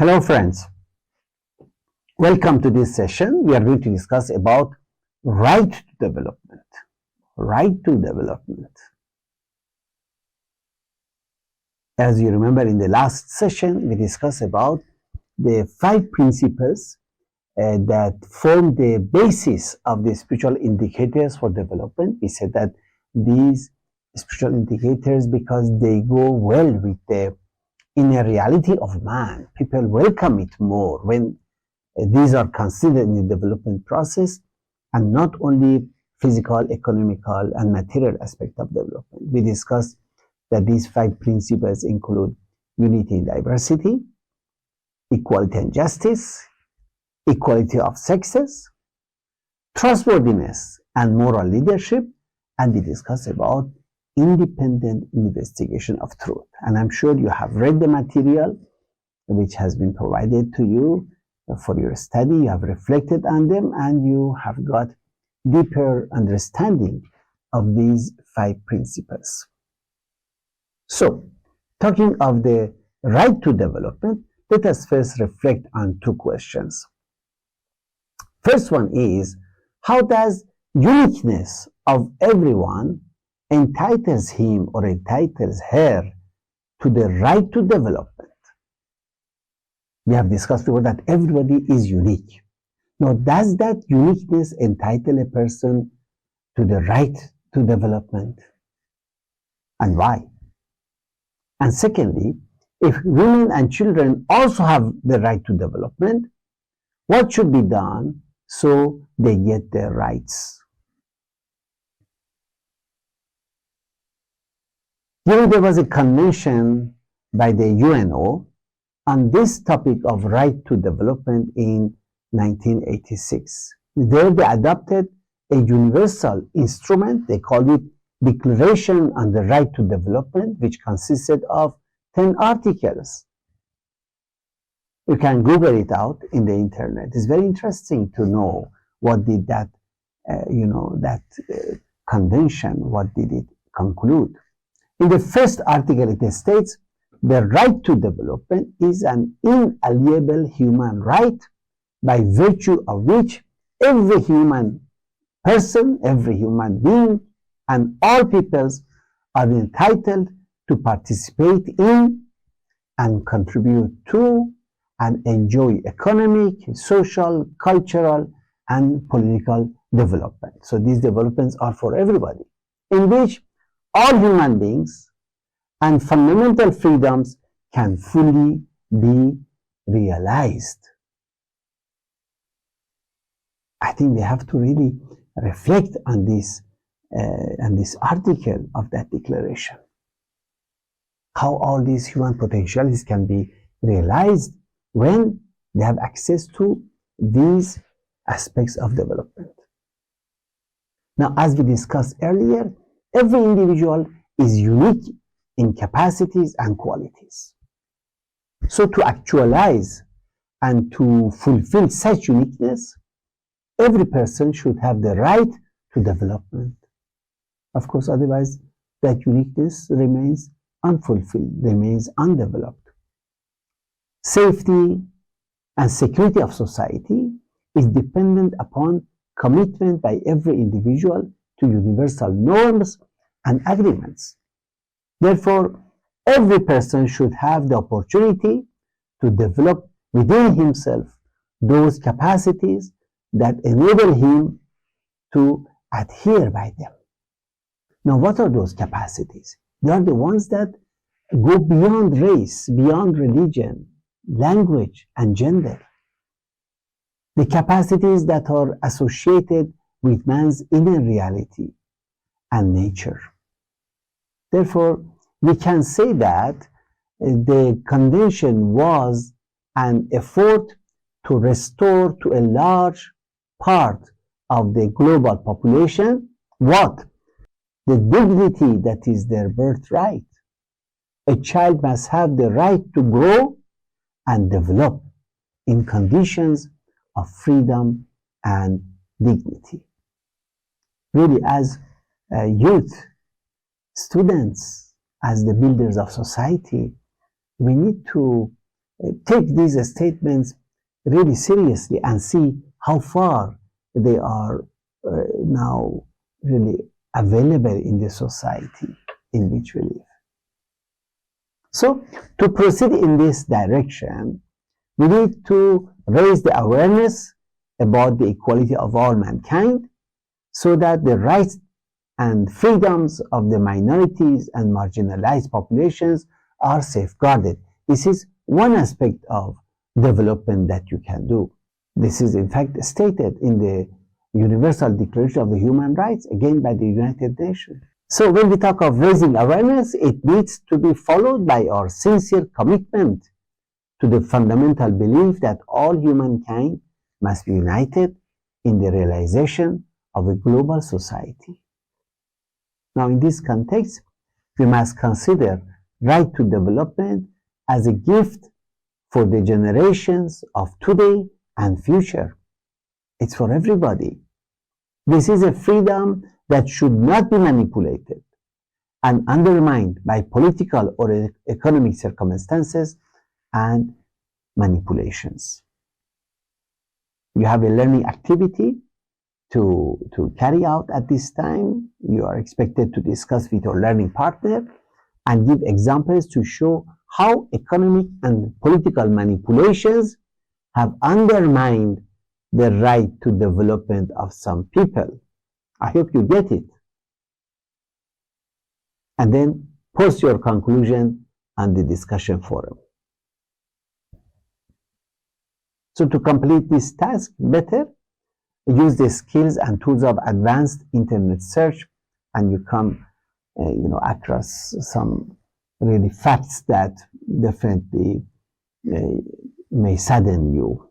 Hello friends, welcome to this session. We are going to discuss about right to development. Right to development. As you remember in the last session, we discussed about the 5 principles that form the basis of the spiritual indicators for development. We said that these spiritual indicators, because they go well with the inner reality of man, people welcome it more when these are considered in the development process, and not only physical, economical, and material aspect of development. We discussed that these 5 principles include unity in diversity, equality and justice, equality of sexes, trustworthiness and moral leadership, and we discussed about independent investigation of truth. And I'm sure you have read the material which has been provided to you for your study. You have reflected on them and you have got deeper understanding of these 5 principles. So, talking of the right to development, let us first reflect on 2 questions. First one is, how does uniqueness of everyone entitles him or entitles her to the right to development? We have discussed before that everybody is unique. Now, does that uniqueness entitle a person to the right to development? And why? And secondly, if women and children also have the right to development, what should be done so they get their rights? There was a convention by the UNO on this topic of right to development in 1986. There they adopted a universal instrument. They called it Declaration on the Right to Development, which consisted of 10 articles. You can Google it out in the internet. It's very interesting to know what did that, convention, what did it conclude. In the first article, it states, the right to development is an inalienable human right by virtue of which every human person, every human being, and all peoples are entitled to participate in and contribute to and enjoy economic, social, cultural, and political development. So these developments are for everybody, in which all human beings and fundamental freedoms can fully be realized. I think we have to really reflect on this article of that declaration. How all these human potentialities can be realized when they have access to these aspects of development. Now, as we discussed earlier, every individual is unique in capacities and qualities. So to actualize and to fulfill such uniqueness, every person should have the right to development. Of course, otherwise that uniqueness remains unfulfilled, remains undeveloped. Safety and security of society is dependent upon commitment by every individual to universal norms and agreements. Therefore, every person should have the opportunity to develop within himself those capacities that enable him to adhere by them. Now, what are those capacities? They are the ones that go beyond race, beyond religion, language, and gender. The capacities that are associated with man's inner reality and nature. Therefore, we can say that the convention was an effort to restore to a large part of the global population what? The dignity that is their birthright. A child must have the right to grow and develop in conditions of freedom and dignity. Really, as youth, students, as the builders of society, we need to take these statements really seriously and see how far they are now really available in the society in which we live. So, to proceed in this direction, we need to raise the awareness about the equality of all mankind so that the rights and freedoms of the minorities and marginalized populations are safeguarded. This is one aspect of development that you can do. This is in fact stated in the Universal Declaration of the Human Rights, again by the United Nations. So when we talk of raising awareness, it needs to be followed by our sincere commitment to the fundamental belief that all humankind must be united in the realization of a global society. Now, in this context, we must consider right to development as a gift for the generations of today and future. It's for everybody. This is a freedom that should not be manipulated and undermined by political or economic circumstances and manipulations. You have a learning activity to carry out at this time. You are expected to discuss with your learning partner and give examples to show how economic and political manipulations have undermined the right to development of some people. I hope you get it. And then post your conclusion on the discussion forum. So to complete this task better, use the skills and tools of advanced internet search, and you come across some really facts that definitely may sadden you.